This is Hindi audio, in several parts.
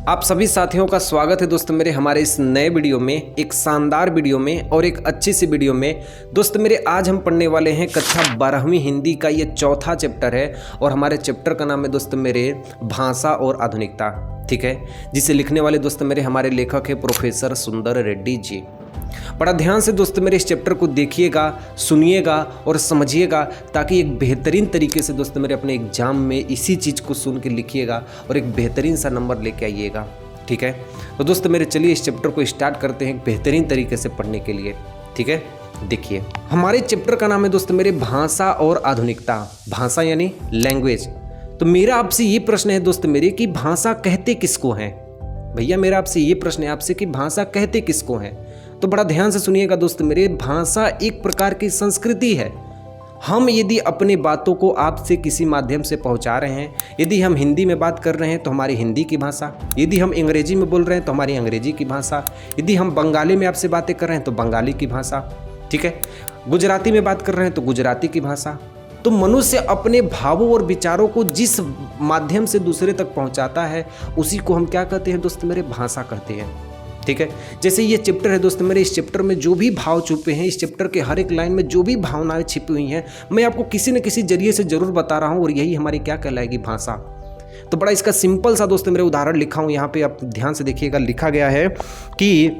आप सभी साथियों का स्वागत है दोस्तों मेरे हमारे इस नए वीडियो में, एक शानदार वीडियो में और एक अच्छी सी वीडियो में। दोस्तों मेरे आज हम पढ़ने वाले हैं कक्षा 12वीं हिंदी का ये चौथा चैप्टर है और हमारे चैप्टर का नाम है दोस्तों मेरे भाषा और आधुनिकता। ठीक है, जिसे लिखने वाले दोस्तों मेरे हमारे लेखक है प्रोफेसर सुंदर रेड्डी जी। बड़ा ध्यान से दोस्तों मेरे इस चैप्टर को देखिएगा, सुनिएगा और समझिएगा, ताकि एक बेहतरीन तरीके से दोस्तों मेरे अपने एग्जाम में इसी चीज़ को सुन के लिखिएगा और एक बेहतरीन सा नंबर लेके आइएगा। ठीक है, तो दोस्तों मेरे चलिए इस चैप्टर को स्टार्ट करते हैं एक बेहतरीन तरीके से पढ़ने के लिए। ठीक है, देखिए हमारे चैप्टर का नाम है दोस्तों मेरे भाषा और आधुनिकता। भाषा यानी लैंग्वेज। तो मेरा आपसे ये प्रश्न है दोस्तों मेरे कि भाषा कहते किसको हैं। भैया मेरा आपसे ये प्रश्न है आपसे कि भाषा कहते किसको हैं। तो बड़ा ध्यान से सुनिएगा दोस्त मेरे, भाषा एक प्रकार की संस्कृति है। हम यदि अपने बातों को आपसे किसी माध्यम से पहुंचा रहे हैं, यदि हम हिंदी में बात कर रहे हैं तो हमारी हिंदी की भाषा, यदि हम अंग्रेजी में बोल रहे हैं तो हमारी अंग्रेजी की भाषा, यदि हम बंगाली में आपसे बातें कर रहे हैं तो बंगाली की भाषा, ठीक है, गुजराती में बात कर रहे हैं तो गुजराती की भाषा। तो मनुष्य अपने भावों और विचारों को जिस माध्यम से दूसरे तक पहुंचाता है उसी को हम क्या कहते हैं दोस्त मेरे, भाषा कहते हैं। ठीक है, जैसे ये चैप्टर है दोस्तों मेरे, इस चैप्टर में जो भी भाव छुपे हैं, इस चैप्टर के हर एक लाइन में जो भी भावनाएं छिपी हुई हैं, मैं आपको किसी न किसी जरिए से जरूर बता रहा हूं और यही हमारी क्या कहलाएगी, भाषा। तो बड़ा इसका सिंपल सा दोस्तों मेरे उदाहरण लिखा हूं यहाँ पे, आप ध्यान से देखिएगा। लिखा गया है कि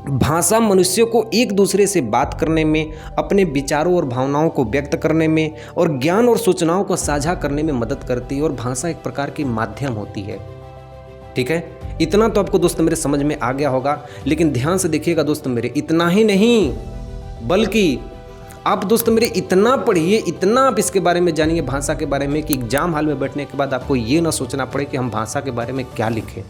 भाषा मनुष्यों को एक दूसरे से बात करने में, अपने विचारों और भावनाओं को व्यक्त करने में और ज्ञान और सूचनाओं को साझा करने में मदद करती है और भाषा एक प्रकार की माध्यम होती है। ठीक है, इतना तो आपको दोस्तों मेरे समझ में आ गया होगा, लेकिन ध्यान से देखिएगा दोस्तों मेरे, इतना ही नहीं बल्कि आप दोस्तों मेरे इतना पढ़िए, इतना आप इसके बारे में जानिए भाषा के बारे में कि एग्जाम हॉल में बैठने के बाद आपको ये ना सोचना पड़े कि हम भाषा के बारे में क्या लिखें।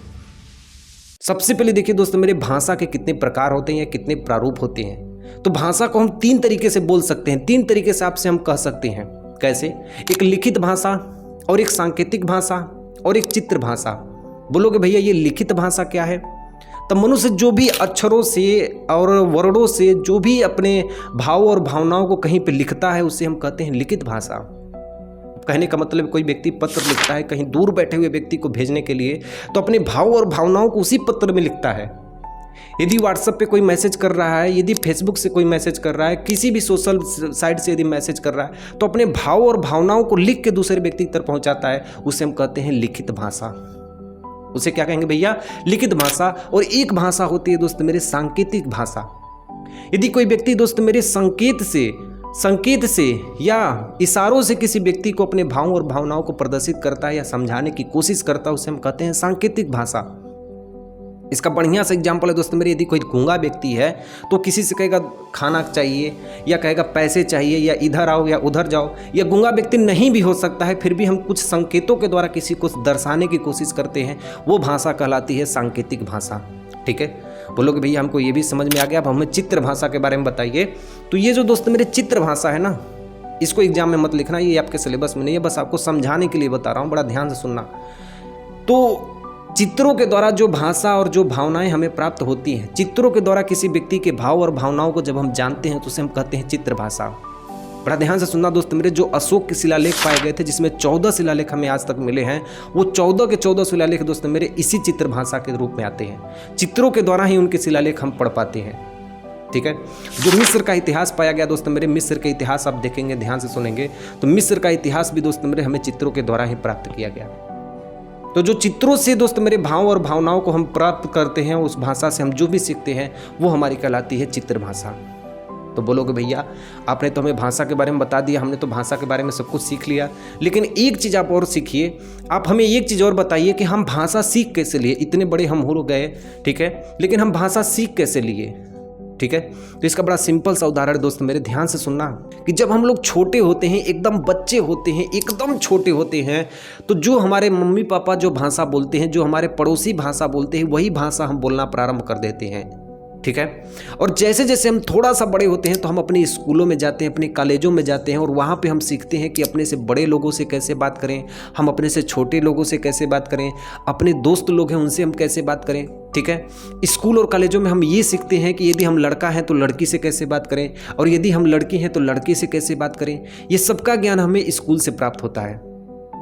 सबसे पहले देखिए दोस्तों मेरे, भाषा के कितने प्रकार होते हैं या कितने प्रारूप होते हैं। तो भाषा को हम 3 तरीके से बोल सकते हैं, 3 तरीके से आपसे हम कह सकते हैं। कैसे? एक लिखित भाषा और एक सांकेतिक भाषा और एक चित्र भाषा। बोलोगे भैया ये लिखित भाषा क्या है? तब मनुष्य जो भी अक्षरों से और वर्णों से जो भी अपने भाव और भावनाओं को कहीं पे लिखता है उसे हम कहते हैं लिखित भाषा। कहने का मतलब कोई व्यक्ति पत्र लिखता है कहीं दूर बैठे हुए व्यक्ति को भेजने के लिए, तो अपने भाव और भावनाओं को उसी पत्र में लिखता है। यदि व्हाट्सएप पे कोई मैसेज कर रहा है, यदि फेसबुक से कोई मैसेज कर रहा है, किसी भी सोशल साइट से यदि मैसेज कर रहा है, तो अपने भाव और भावनाओं को लिख के दूसरे व्यक्ति तक पहुंचाता है, उसे हम कहते हैं लिखित भाषा। उसे क्या कहेंगे भैया? लिखित भाषा। और एक भाषा होती है दोस्त मेरे सांकेतिक भाषा। यदि कोई व्यक्ति दोस्त मेरे संकेत से या इशारों से किसी व्यक्ति को अपने भाव और भावनाओं को प्रदर्शित करता है या समझाने की कोशिश करता है, उसे हम कहते हैं सांकेतिक भाषा। इसका बढ़िया सा एग्जाम्पल है दोस्तों मेरे, यदि कोई गूंगा व्यक्ति है तो किसी से कहेगा खाना चाहिए या कहेगा पैसे चाहिए या इधर आओ या उधर जाओ, या गूंगा व्यक्ति नहीं भी हो सकता है, फिर भी हम कुछ संकेतों के द्वारा किसी को दर्शाने की कोशिश करते हैं, वो भाषा कहलाती है सांकेतिक भाषा। ठीक है, बोलोगे भैया हमको ये भी समझ में आ गया, अब हमें चित्र भाषा के बारे में बताइए। तो ये जो दोस्तों मेरे चित्र भाषा है ना, इसको एग्जाम में मत लिखना, ये आपके सिलेबस में नहीं है, बस आपको समझाने के लिए बता रहा हूँ, बड़ा ध्यान से सुनना। तो चित्रों के द्वारा जो भाषा और जो भावनाएं हमें प्राप्त होती हैं, चित्रों के द्वारा किसी व्यक्ति के भाव और भावनाओं को जब हम जानते हैं तो उसे हम कहते हैं चित्र भाषा। बड़ा ध्यान से सुनना दोस्त मेरे, जो अशोक के शिलालेख पाए गए थे जिसमें 14 शिलालेख हमें आज तक मिले हैं, वो 14 के 14 शिलालेख दोस्त मेरे इसी चित्र भाषा के रूप में आते हैं। चित्रों के द्वारा ही उनके शिलालेख हम पढ़ पाते हैं। ठीक है, जो मिस्र का इतिहास पाया गया दोस्त मेरे, मिस्र के इतिहास आप देखेंगे, ध्यान से सुनेंगे, तो मिस्र का इतिहास भी दोस्त मेरे हमें चित्रों के द्वारा ही प्राप्त किया गया। तो जो चित्रों से दोस्त मेरे भाव और भावनाओं को हम प्राप्त करते हैं, उस भाषा से हम जो भी सीखते हैं वो हमारी कहलाती है चित्र भाषा। तो बोलोगे भैया आपने तो हमें भाषा के बारे में बता दिया, हमने तो भाषा के बारे में सब कुछ सीख लिया, लेकिन एक चीज़ आप और सीखिए, आप हमें एक चीज़ और बताइए कि हम भाषा सीख कैसे लिए। इतने बड़े हम हो गए, ठीक है, लेकिन हम भाषा सीख कैसे लिए? ठीक है, तो इसका बड़ा सिंपल सा उदाहरण दोस्त मेरे ध्यान से सुनना, कि जब हम लोग छोटे होते हैं, एकदम बच्चे होते हैं, एकदम छोटे होते हैं, तो जो हमारे मम्मी पापा जो भाषा बोलते हैं, जो हमारे पड़ोसी भाषा बोलते हैं, वही भाषा हम बोलना प्रारंभ कर देते हैं। ठीक है, और जैसे जैसे हम थोड़ा सा बड़े होते हैं तो हम अपने स्कूलों में जाते हैं, अपने कॉलेजों में जाते हैं और वहाँ पे हम सीखते हैं कि अपने से बड़े लोगों से कैसे बात करें, हम अपने से छोटे लोगों से कैसे बात करें, अपने दोस्त लोग हैं उनसे हम कैसे बात करें। ठीक है, स्कूल और कॉलेजों में हम ये सीखते हैं कि यदि हम लड़का हैं तो लड़की से कैसे बात करें, और यदि हम लड़की हैं तो लड़के से कैसे बात करें। ये सबका ज्ञान हमें स्कूल से प्राप्त होता है।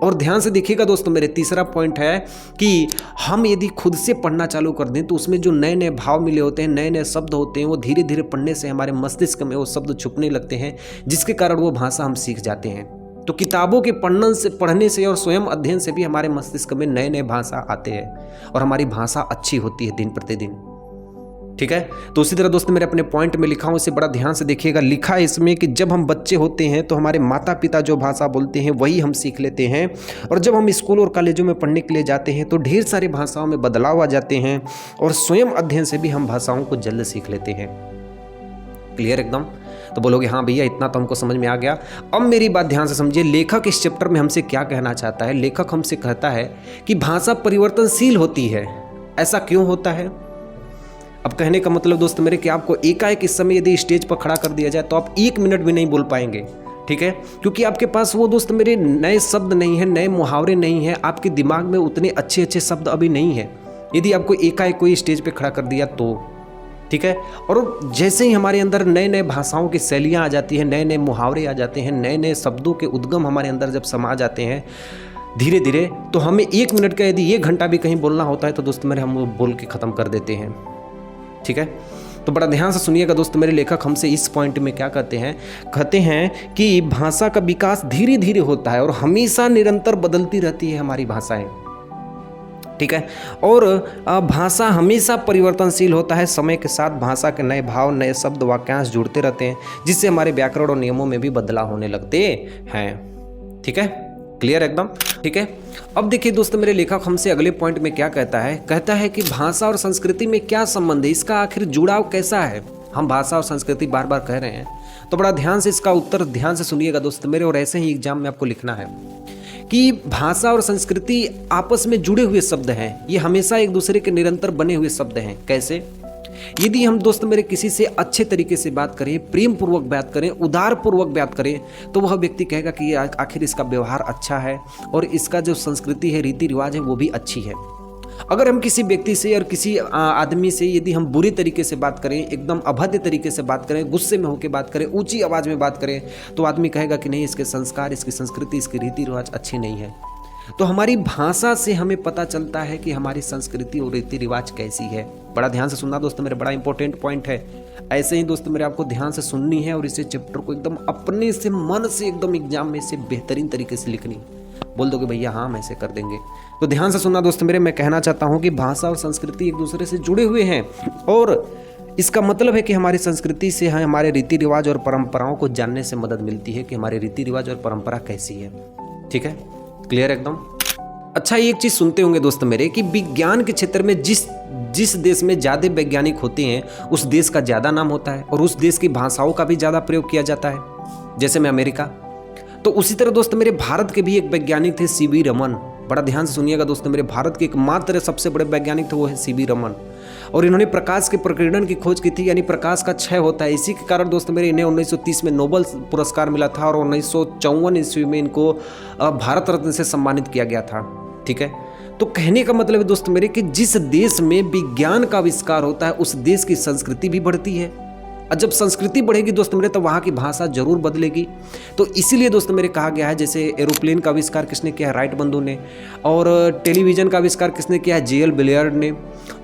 और ध्यान से देखिएगा दोस्तों मेरे, तीसरा पॉइंट है कि हम यदि खुद से पढ़ना चालू कर दें तो उसमें जो नए नए भाव मिले होते हैं, नए नए शब्द होते हैं, वो धीरे धीरे पढ़ने से हमारे मस्तिष्क में वो शब्द छुपने लगते हैं, जिसके कारण वो भाषा हम सीख जाते हैं। तो किताबों के पढ़ने से और स्वयं अध्ययन से भी हमारे मस्तिष्क में नए नए भाषा आते हैं और हमारी भाषा अच्छी होती है दिन प्रतिदिन। ठीक है, तो उसी तरह दोस्तों मेरे अपने पॉइंट में लिखा हूं, इसे बड़ा ध्यान से देखिएगा। लिखा है इसमें कि जब हम बच्चे होते हैं तो हमारे माता पिता जो भाषा बोलते हैं वही हम सीख लेते हैं, और जब हम स्कूल और कॉलेजों में पढ़ने के लिए जाते हैं तो ढेर सारी भाषाओं में बदलाव आ जाते हैं और स्वयं अध्ययन से भी हम भाषाओं को जल्द सीख लेते हैं। क्लियर एकदम? तो बोलोगे हाँ भैया इतना तो हमको समझ में आ गया। अब मेरी बात ध्यान से समझिए, लेखक इस चैप्टर में हमसे क्या कहना चाहता है। लेखक हमसे कहता है कि भाषा परिवर्तनशील होती है। ऐसा क्यों होता है? अब कहने का मतलब दोस्त मेरे कि आपको एकाएक इस समय यदि स्टेज पर खड़ा कर दिया जाए तो आप 1 मिनट भी नहीं बोल पाएंगे। ठीक है, क्योंकि आपके पास वो दोस्त मेरे नए शब्द नहीं है, नए मुहावरे नहीं है, आपके दिमाग में उतने अच्छे अच्छे शब्द अभी नहीं है। यदि आपको एकाएक कोई स्टेज पे खड़ा कर दिया तो ठीक है, और जैसे ही हमारे अंदर नए नए भाषाओं की शैलियाँ आ जाती हैं, नए नए मुहावरे आ जाते हैं, नए नए शब्दों के उद्गम हमारे अंदर जब समा जाते हैं धीरे धीरे, तो हमें 1 मिनट का यदि 1 घंटा भी कहीं बोलना होता है तो दोस्त मेरे हम वो बोल के ख़त्म कर देते हैं। ठीक है, तो बड़ा ध्यान से सुनिएगा दोस्त मेरे, लेखक हमसे इस पॉइंट में क्या कहते हैं कि भाषा का विकास धीरे धीरे होता है और हमेशा निरंतर बदलती रहती है हमारी भाषाएं। ठीक है, और भाषा हमेशा परिवर्तनशील होता है। समय के साथ भाषा के नए भाव, नए शब्द, वाक्यांश जुड़ते रहते हैं, जिससे हमारे व्याकरण और नियमों में भी बदलाव होने लगते हैं। ठीक है, क्लियर एकदम? ठीक है, अब देखिए दोस्तों मेरे, लेखक हमसे अगले पॉइंट में क्या कहता है कि भाषा और संस्कृति में क्या संबंध है, इसका आखिर जुड़ाव कैसा है। हम भाषा और संस्कृति बार बार कह रहे हैं, तो बड़ा ध्यान से इसका उत्तर ध्यान से सुनिएगा दोस्त मेरे, और ऐसे ही एग्जाम में आपको लिखना है कि भाषा और संस्कृति आपस में जुड़े हुए शब्द हैं। ये हमेशा एक दूसरे के निरंतर बने हुए शब्द हैं। कैसे? यदि हम दोस्त मेरे किसी से अच्छे तरीके से बात करें, प्रेम पूर्वक बात करें, उदार पूर्वक बात करें, तो वह व्यक्ति कहेगा कि आखिर इसका व्यवहार अच्छा है और इसका जो संस्कृति है, रीति रिवाज है, वो भी अच्छी है। अगर हम किसी व्यक्ति से और किसी आदमी से यदि हम बुरी तरीके से बात करें, एकदम अभद्र तरीके से बात करें, गुस्से में होकर बात करें, ऊंची आवाज़ में बात करें, तो आदमी कहेगा कि नहीं, इसके संस्कार, इसकी संस्कृति, इसके रीति रिवाज अच्छी नहीं है। तो हमारी भाषा से हमें पता चलता है कि हमारी संस्कृति और रीति रिवाज कैसी है। बड़ा ध्यान से सुनना दोस्तों मेरे, बड़ा इंपॉर्टेंट पॉइंट है। ऐसे ही दोस्तों मेरे आपको ध्यान से सुननी है और इसे चैप्टर को एकदम अपने से मन से एकदम एग्जाम में से बेहतरीन तरीके से लिखनी। बोल दोगे भैया हाँ हम ऐसे कर देंगे, तो ध्यान से सुनना दोस्तों मेरे। मैं कहना चाहता हूँ कि भाषा और संस्कृति एक दूसरे से जुड़े हुए हैं, और इसका मतलब है कि हमारी संस्कृति से हमारे रीति रिवाज और परंपराओं को जानने से मदद मिलती है कि हमारे रीति रिवाज और परंपरा कैसी है। ठीक है, क्लियर एकदम? अच्छा, एक चीज़ सुनते होंगे दोस्त मेरे कि विज्ञान के क्षेत्र में जिस देश में ज़्यादा वैज्ञानिक होते हैं उस देश का ज़्यादा नाम होता है और उस देश की भाषाओं का भी ज़्यादा प्रयोग किया जाता है। जैसे में अमेरिका, तो उसी तरह दोस्त मेरे भारत के भी एक वैज्ञानिक थे सीवी रमन। बड़ा ध्यान से सुनिएगा दोस्तों मेरे, भारत के एकमात्र सबसे बड़े वैज्ञानिक थे वो है सीवी रमन, और इन्होंने प्रकाश के प्रकीर्णन की खोज की थी, यानी प्रकाश का क्षय होता है। इसी के कारण दोस्तों मेरे इन्हें 1930 में नोबेल पुरस्कार मिला था और 1954 ईस्वी में इनको भारत रत्न से सम्मानित किया गया था। ठीक है, तो कहने का मतलब है दोस्त मेरे कि जिस देश में विज्ञान का आविष्कार होता है उस देश की संस्कृति भी बढ़ती है, और जब संस्कृति बढ़ेगी दोस्त मेरे तो वहाँ की भाषा जरूर बदलेगी। तो इसीलिए दोस्त मेरे कहा गया है, जैसे एरोप्लेन का आविष्कार किसने किया है? राइट बंधु ने, और टेलीविज़न का आविष्कार किसने किया है? जेएल बिलियर्ड ने,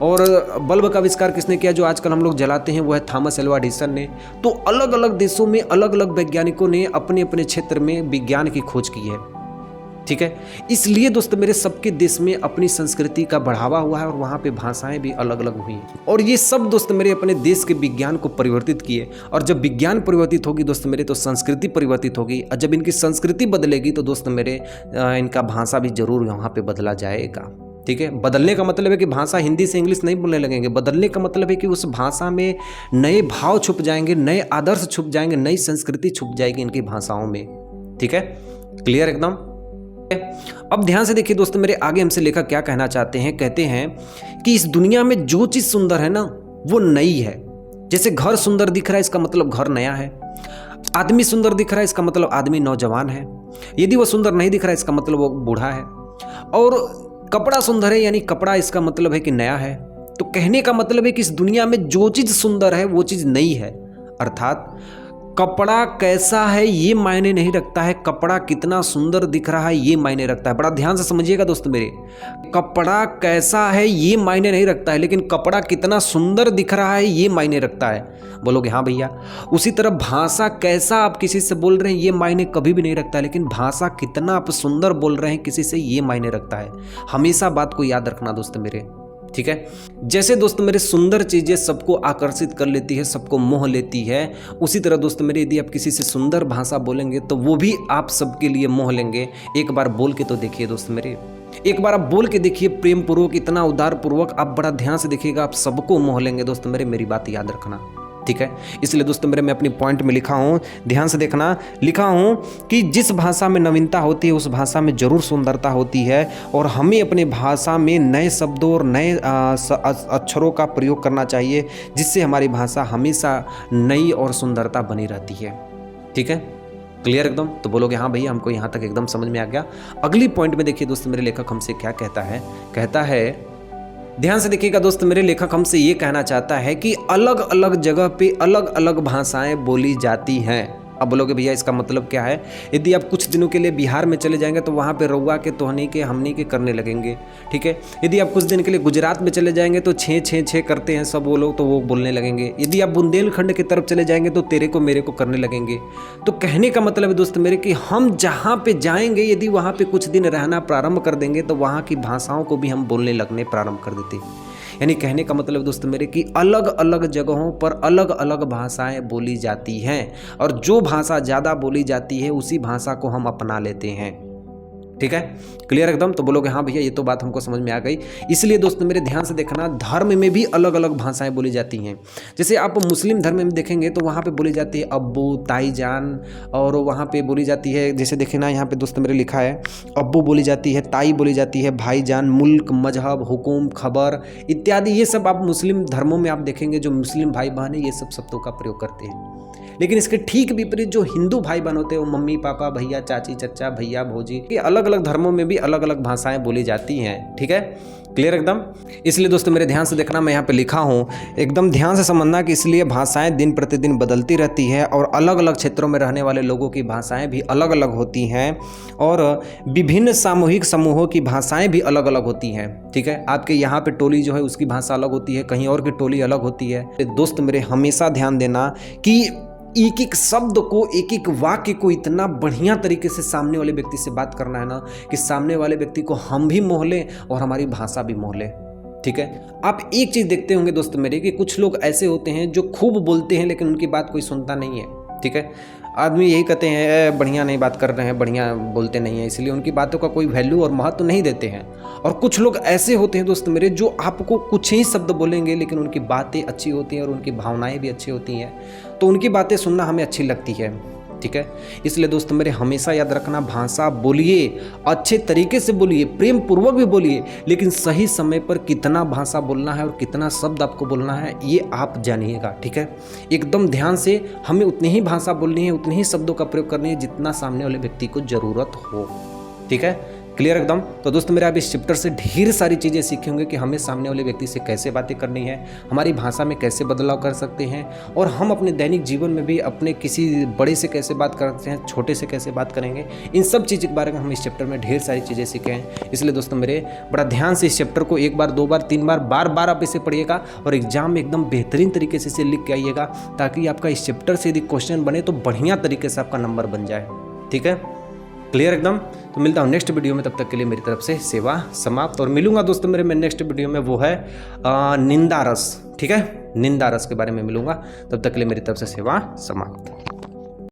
और बल्ब का आविष्कार किसने किया जो आजकल हम लोग जलाते हैं वो है थॉमस एल्वा एडिसन ने। तो अलग अलग देशों में अलग अलग वैज्ञानिकों ने अपने अपने क्षेत्र में विज्ञान की खोज की है। ठीक है, इसलिए दोस्तों मेरे सबके देश में अपनी संस्कृति का बढ़ावा हुआ है और वहाँ पे भाषाएं भी अलग अलग हुई, और ये सब दोस्त मेरे अपने देश के विज्ञान को परिवर्तित किए। और जब विज्ञान परिवर्तित होगी दोस्त मेरे तो संस्कृति परिवर्तित होगी, और जब इनकी संस्कृति बदलेगी तो दोस्त मेरे इनका भाषा भी जरूर यहाँ पे बदला जाएगा। ठीक है, बदलने का मतलब है कि भाषा हिंदी से इंग्लिश नहीं बोलने लगेंगे, बदलने का मतलब है कि उस भाषा में नए भाव छुप जाएंगे, नए आदर्श छुप जाएंगे, नई संस्कृति छुप जाएगी इनकी भाषाओं में। ठीक है, क्लियर एकदम? अब ध्यान से देखिए दोस्तों मेरे, आगे हमसे लेखक क्या कहना चाहते हैं। कहते हैं कि इस दुनिया में जो चीज सुंदर है ना वो नई है। जैसे घर सुंदर दिख रहा है इसका मतलब घर नया है, आदमी सुंदर दिख रहा है इसका मतलब आदमी नौजवान है, यदि वो सुंदर नहीं दिख रहा है इसका मतलब वो बूढ़ा है, और कपड़ा सुंदर है यानी कपड़ा इसका मतलब है कि नया है। तो कहने का मतलब है कि इस दुनिया में जो चीज सुंदर है वो चीज नई है, अर्थात कपड़ा कैसा है ये मायने नहीं रखता है, कपड़ा कितना सुंदर दिख रहा है ये मायने रखता है। बड़ा ध्यान से समझिएगा दोस्त मेरे, कपड़ा कैसा है ये मायने नहीं रखता है, लेकिन कपड़ा कितना सुंदर दिख रहा है ये मायने रखता है। बोलोगे हाँ भैया। उसी तरह भाषा कैसा आप किसी से बोल रहे हैं ये मायने कभी भी नहीं रखता है, लेकिन भाषा कितना आप सुंदर बोल रहे हैं किसी से ये मायने रखता है। हमेशा बात को याद रखना दोस्त मेरे, ठीक है। जैसे दोस्त मेरे सुंदर चीजें सबको आकर्षित कर लेती है, सबको मोह लेती है, उसी तरह दोस्त मेरे यदि आप किसी से सुंदर भाषा बोलेंगे तो वो भी आप सबके लिए मोह लेंगे। एक बार बोल के तो देखिए दोस्त मेरे, एक बार आप बोल के देखिए प्रेम पूर्वक, इतना उदार पूर्वक, आप बड़ा ध्यान से देखिएगा, आप सबको मोह लेंगे दोस्त मेरे। मेरी बात याद रखना, ठीक है। इसलिए दोस्तों मेरे मैं अपनी पॉइंट में लिखा हूँ, ध्यान से देखना, लिखा हूँ कि जिस भाषा में नवीनता होती है उस भाषा में जरूर सुंदरता होती है, और हमें अपने भाषा में नए शब्दों और नए अक्षरों का प्रयोग करना चाहिए, जिससे हमारी भाषा हमेशा नई और सुंदरता बनी रहती है, ठीक है। क्लियर एकदम? तो बोलोगे हाँ भैया हमको यहाँ तक एकदम समझ में आ गया। अगली पॉइंट में देखिए दोस्त मेरे लेखक हमसे क्या कहता है, कहता है, ध्यान से देखिएगा दोस्त मेरे, लेखक हमसे ये कहना चाहता है कि अलग अलग जगह पे अलग अलग भाषाएं बोली जाती हैं। अब बोलोगे भैया इसका मतलब क्या है? यदि आप कुछ दिनों के लिए बिहार में चले जाएंगे तो वहाँ पे रउआ के, तोहनी के, हमनी के करने लगेंगे, ठीक है। यदि आप कुछ दिन के लिए गुजरात में चले जाएंगे तो छः छः छः करते हैं सब वो लोग, तो वो बोलने लगेंगे। यदि आप बुंदेलखंड की तरफ चले जाएंगे तो तेरे को मेरे को करने लगेंगे। तो कहने का मतलब है दोस्त मेरे कि हम जहाँ पे जाएंगे यदि वहाँ पे कुछ दिन रहना प्रारंभ कर देंगे तो वहाँ की भाषाओं को भी हम बोलने लगने प्रारंभ कर देते हैं। यानी कहने का मतलब दोस्त मेरे कि अलग अलग जगहों पर अलग अलग भाषाएं बोली जाती हैं, और जो भाषा ज़्यादा बोली जाती है उसी भाषा को हम अपना लेते हैं, ठीक है। क्लियर एकदम? तो बोलोगे हाँ भैया ये तो बात हमको समझ में आ गई। इसलिए दोस्त मेरे ध्यान से देखना, धर्म में भी अलग अलग भाषाएं बोली जाती हैं। जैसे आप मुस्लिम धर्म में देखेंगे तो वहाँ पे बोली जाती है अब्बू, ताई जान, और वहाँ पे बोली जाती है, जैसे देखे ना यहाँ पे दोस्त मेरे लिखा है, अब्बू बोली जाती है, ताई बोली जाती है, भाई जान, मुल्क, मजहब, हुकुम, खबर इत्यादि। ये सब आप मुस्लिम धर्मों में आप देखेंगे जो मुस्लिम भाई बहन है ये सब शब्दों का प्रयोग करते हैं। लेकिन इसके ठीक विपरीत जो हिंदू भाई बहन होते हैं वो मम्मी पापा, भैया चाची, चचा, भैया भौजी, ये अलग अलग धर्मों में भी अलग अलग भाषाएं बोली जाती हैं, ठीक है। क्लियर एकदम? इसलिए दोस्तों मेरे ध्यान से देखना, मैं यहाँ पे लिखा हूँ, एकदम ध्यान से समझना कि इसलिए भाषाएं दिन प्रतिदिन बदलती रहती है, और अलग अलग क्षेत्रों में रहने वाले लोगों की भाषाएं भी अलग अलग होती हैं, और विभिन्न सामूहिक समूहों की भाषाएं भी अलग अलग होती हैं, ठीक है। आपके यहाँ पे टोली जो है उसकी भाषा अलग होती है, कहीं और की टोली अलग होती है। दोस्त मेरे हमेशा ध्यान देना कि एक एक शब्द को, एक एक वाक्य को इतना बढ़िया तरीके से सामने वाले व्यक्ति से बात करना है ना कि सामने वाले व्यक्ति को हम भी मोह लें और हमारी भाषा भी मोह ले, ठीक है। आप एक चीज़ देखते होंगे दोस्त मेरे कि कुछ लोग ऐसे होते हैं जो खूब बोलते हैं लेकिन उनकी बात कोई सुनता नहीं है, ठीक है। आदमी यही कहते हैं बढ़िया नहीं बात कर रहे हैं, बढ़िया बोलते नहीं हैं, इसलिए उनकी बातों का कोई वैल्यू और महत्व नहीं देते हैं। और कुछ लोग ऐसे होते हैं दोस्त मेरे जो आपको कुछ ही शब्द बोलेंगे लेकिन उनकी बातें अच्छी होती हैं और उनकी भावनाएं भी अच्छी होती हैं, तो उनकी बातें सुनना हमें अच्छी लगती है, ठीक है। इसलिए दोस्त मेरे हमेशा याद रखना, भाषा बोलिए, अच्छे तरीके से बोलिए, प्रेम पूर्वक भी बोलिए, लेकिन सही समय पर कितना भाषा बोलना है और कितना शब्द आपको बोलना है ये आप जानिएगा, ठीक है। एकदम ध्यान से हमें उतनी ही भाषा बोलनी है, उतने ही शब्दों का प्रयोग करनी है जितना सामने वाले व्यक्ति को जरूरत हो, ठीक है। क्लियर एकदम? तो दोस्तों मेरे आप इस चैप्टर से ढेर सारी चीज़ें सीखे होंगे कि हमें सामने वाले व्यक्ति से कैसे बातें करनी है, हमारी भाषा में कैसे बदलाव कर सकते हैं, और हम अपने दैनिक जीवन में भी अपने किसी बड़े से कैसे बात करते हैं, छोटे से कैसे बात करेंगे। इन सब चीज़ के बारे में हम इस चैप्टर में ढेर सारी चीज़ें सीखे हैं। इसलिए दोस्तों मेरे बड़ा ध्यान से इस चैप्टर को एक बार, दो बार, तीन बार, बार बार आप इसे पढ़िएगा और एग्जाम में एकदम बेहतरीन तरीके से इसे लिख के आइएगा, ताकि आपका इस चैप्टर से यदि क्वेश्चन बने तो बढ़िया तरीके से आपका नंबर बन जाए, ठीक है। क्लियर एकदम? तो मिलता हूँ नेक्स्ट वीडियो में, तब तक के लिए मेरी तरफ से सेवा समाप्त। और मिलूंगा दोस्तों मेरे मैं नेक्स्ट वीडियो में, वो है निंदा रस, ठीक है, निंदा रस के बारे में मिलूंगा। तब तक के लिए मेरी तरफ से सेवा समाप्त।